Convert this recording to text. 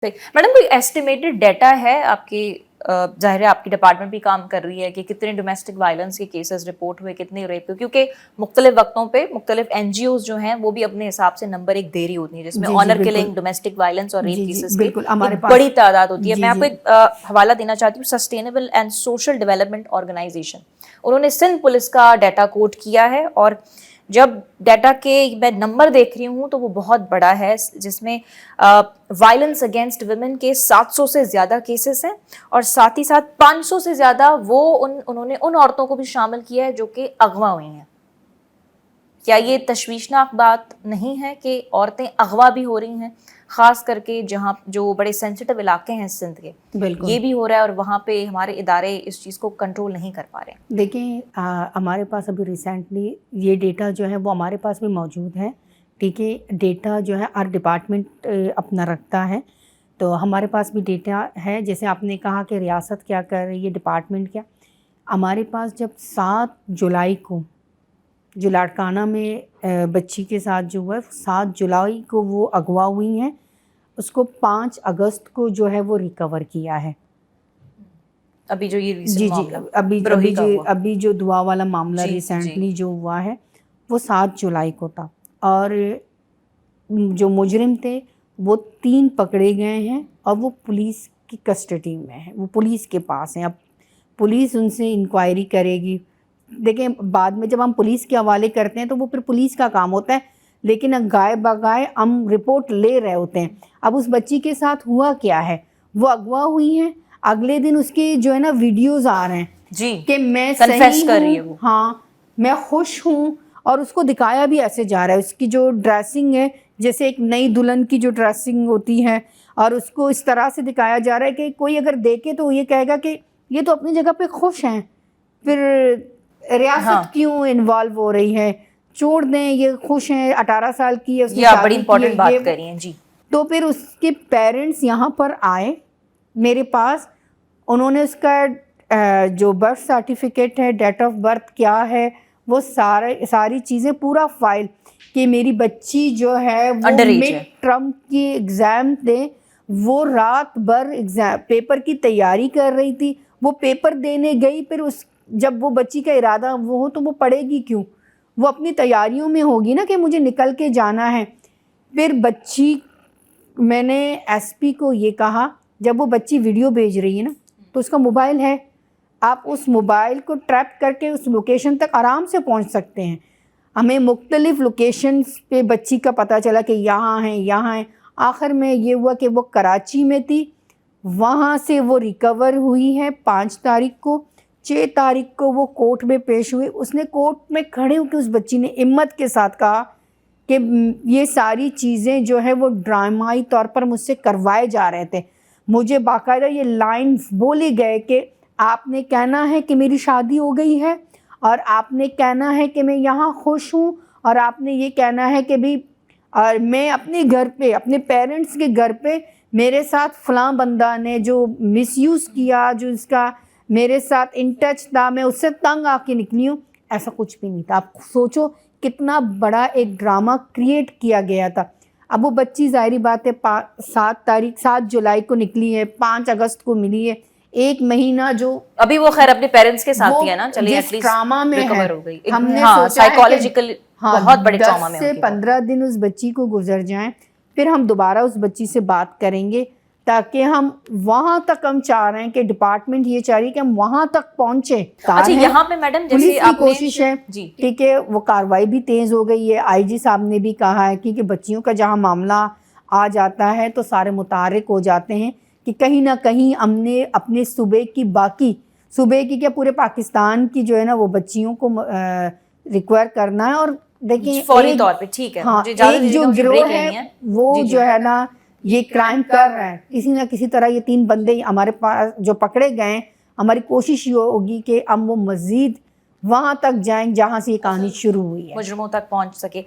Madam کوئی estimated data ہے آپ کی؟ ظاہر ہے آپ کی ڈپارٹمنٹ بھی کام کر رہی ہے کہ کتنے ڈومیسٹک وائلنس کے کیسز رپورٹ ہوئے، کتنے ریپ، کیونکہ مختلف وقتوں پہ مختلف این جی اوز جو ہیں وہ بھی اپنے حساب سے نمبر ایک دے رہی ہوتی ہیں، جس میں آنر کلنگ، ڈومیسٹک وائلنس اور ریپ کیسز کی ایک بڑی تعداد ہوتی ہے۔ میں آپ کو ایک حوالہ دینا چاہتی ہوں، sustainable and social development organization, انہوں نے سندھ پولیس کا ڈیٹا کوٹ کیا ہے، اور جب ڈیٹا کے میں نمبر دیکھ رہی ہوں تو وہ بہت بڑا ہے، جس میں وائلنس اگینسٹ ویمن کے 700 سے زیادہ کیسز ہیں، اور ساتھ ہی ساتھ 500 سے زیادہ انہوں نے ان عورتوں کو بھی شامل کیا ہے جو کہ اغوا ہوئی ہیں۔ کیا یہ تشویشناک بات نہیں ہے کہ عورتیں اغوا بھی ہو رہی ہیں، خاص کر کے جہاں جو بڑے سینسٹیو علاقے ہیں سندھ کے، یہ بھی ہو رہا ہے اور وہاں پہ ہمارے ادارے اس چیز کو کنٹرول نہیں کر پا رہے ہیں؟ دیکھیں، ہمارے پاس ابھی ریسنٹلی یہ ڈیٹا جو ہے وہ ہمارے پاس بھی موجود ہے، ٹھیک ہے۔ ڈیٹا جو ہے ہر ڈپارٹمنٹ اپنا رکھتا ہے، تو ہمارے پاس بھی ڈیٹا ہے۔ جیسے آپ نے کہا کہ ریاست کیا کر رہی ہے، ڈپارٹمنٹ کیا، ہمارے پاس جب 7 جولائی کو جو لاڑکانہ میں بچی کے ساتھ جو ہوا ہے، 7 جولائی کو وہ اغوا ہوئی ہیں، اس کو 5 اگست کو جو ہے وہ ریکور کیا ہے۔ ابھی جو یہ ریسنٹ معاملہ ابھی جو دعا والا معاملہ ریسنٹلی جو ہوا ہے وہ 7 جولائی کو تھا، اور جو مجرم تھے وہ 3 پکڑے گئے ہیں، اور وہ پولیس کی کسٹڈی میں ہیں، وہ پولیس کے پاس ہیں۔ اب پولیس ان سے انکوائری کرے گی۔ دیکھیں، بعد میں جب ہم پولیس کے حوالے کرتے ہیں تو وہ پھر پولیس کا کام ہوتا ہے، لیکن گائے بگائے ہم رپورٹ لے رہے ہوتے ہیں۔ اب اس بچی کے ساتھ ہوا کیا ہے، وہ اغوا ہوئی ہیں، اگلے دن اس کے جو ہے نا ویڈیوز آ رہے ہیں جی کہ میں کنفیس کر رہی ہے ہوں، وہ، ہاں میں خوش ہوں، اور اس کو دکھایا بھی ایسے جا رہا ہے۔ اس کی جو ڈریسنگ ہے جیسے ایک نئی دلہن کی جو ڈریسنگ ہوتی ہے، اور اس کو اس طرح سے دکھایا جا رہا ہے کہ کوئی اگر دیکھے تو یہ کہے گا کہ یہ تو اپنی جگہ پہ خوش ہیں، پھر ریاست کیوں انوالو ہو رہی ہے، چھوڑ دیں، یہ خوش ہیں، 18 سال کی ہے، اس کی بڑی شادی کی امپورٹنٹ بات ہے۔ کری ہیں جی۔ تو پھر اس کے پیرنٹس یہاں پر آئے میرے پاس، انہوں نے اس کا جو برتھ سرٹیفکیٹ ہے، ڈیٹ آف برتھ کیا ہے، وہ ساری چیزیں پورا فائل، کہ میری بچی جو ہے وہ مڈ ٹرم کی ایگزام دے، وہ رات بھر پیپر کی تیاری کر رہی تھی، وہ پیپر دینے گئی، پھر جب وہ بچی کا ارادہ وہ ہو تو وہ پڑھے گی کیوں، وہ اپنی تیاریوں میں ہوگی نا کہ مجھے نکل کے جانا ہے۔ پھر بچی، میں نے ایس پی کو یہ کہا، جب وہ بچی ویڈیو بھیج رہی ہے نا تو اس کا موبائل ہے، آپ اس موبائل کو ٹریپ کر کے اس لوکیشن تک آرام سے پہنچ سکتے ہیں۔ ہمیں مختلف لوکیشنز پہ بچی کا پتہ چلا کہ یہاں ہیں، یہاں ہیں، آخر میں یہ ہوا کہ وہ کراچی میں تھی، وہاں سے وہ ریکور ہوئی ہے 5 تاریخ کو۔ 6 تاریخ کو وہ کورٹ میں پیش ہوئی، اس نے کورٹ میں کھڑے ہو کے اس بچی نے ہمت کے ساتھ کہا کہ یہ ساری چیزیں جو ہے وہ ڈرامائی طور پر مجھ سے کروائے جا رہے تھے۔ مجھے باقاعدہ یہ لائنز بولے گئے کہ آپ نے کہنا ہے کہ میری شادی ہو گئی ہے، اور آپ نے کہنا ہے کہ میں یہاں خوش ہوں، اور آپ نے یہ کہنا ہے کہ بھی اور میں اپنے گھر پہ، اپنے پیرنٹس کے گھر پہ میرے ساتھ فلاں بندہ نے جو مس یوز کیا، جو اس کا میرے ساتھ ان ٹچ تھا، میں اس سے تنگ آ کے نکلی ہوں۔ ایسا کچھ بھی نہیں تھا۔ آپ سوچو کتنا بڑا ایک ڈرامہ کریٹ کیا گیا تھا۔ اب وہ بچی ظاہری بات ہے 7 جولائی کو نکلی ہے، 5 اگست کو ملی ہے، 1 مہینہ جو ابھی وہ خیر اپنے پیرنٹس کے ساتھ ہی ہے نا، چلیے جس ٹراما میں ہے، ہم نے سوچا ہے کہ بہت بڑے ٹراما 10 میں سے 15 دن اس بچی کو گزر جائیں، پھر ہم دوبارہ اس بچی سے بات کریں گے، تاکہ ہم وہاں تک، ہم چاہ رہے ہیں کہ ڈپارٹمنٹ یہ چاہ رہی ہے کہ ہم وہاں تک پہنچے۔ اچھا، یہاں پہ میڈم پولیس جیسے کی آپ نے کوشش ہے، ٹھیک ہے، وہ کارروائی بھی تیز ہو گئی ہے۔ آئی جی صاحب نے بھی کہا ہے کہ بچیوں کا جہاں معاملہ آ جاتا ہے تو سارے متحرک ہو جاتے ہیں کہ کہیں نہ کہیں ہم نے اپنے صوبے کی، باقی صوبے کی کیا پورے پاکستان کی جو ہے نا وہ بچیوں کو ریکوائر کرنا ہے۔ اور دیکھیں فوری طور پہ ٹھیک ہے، ہاں، ایک جو گروہ ہے وہ جو ہے نا یہ کرائم کر رہا ہے، کسی نہ کسی طرح یہ 3 بندے ہمارے پاس جو پکڑے گئے ہیں، ہماری کوشش یہ ہوگی کہ ہم وہ مزید وہاں تک جائیں جہاں سے یہ کہانی شروع ہوئی ہے، مجرموں تک پہنچ سکے۔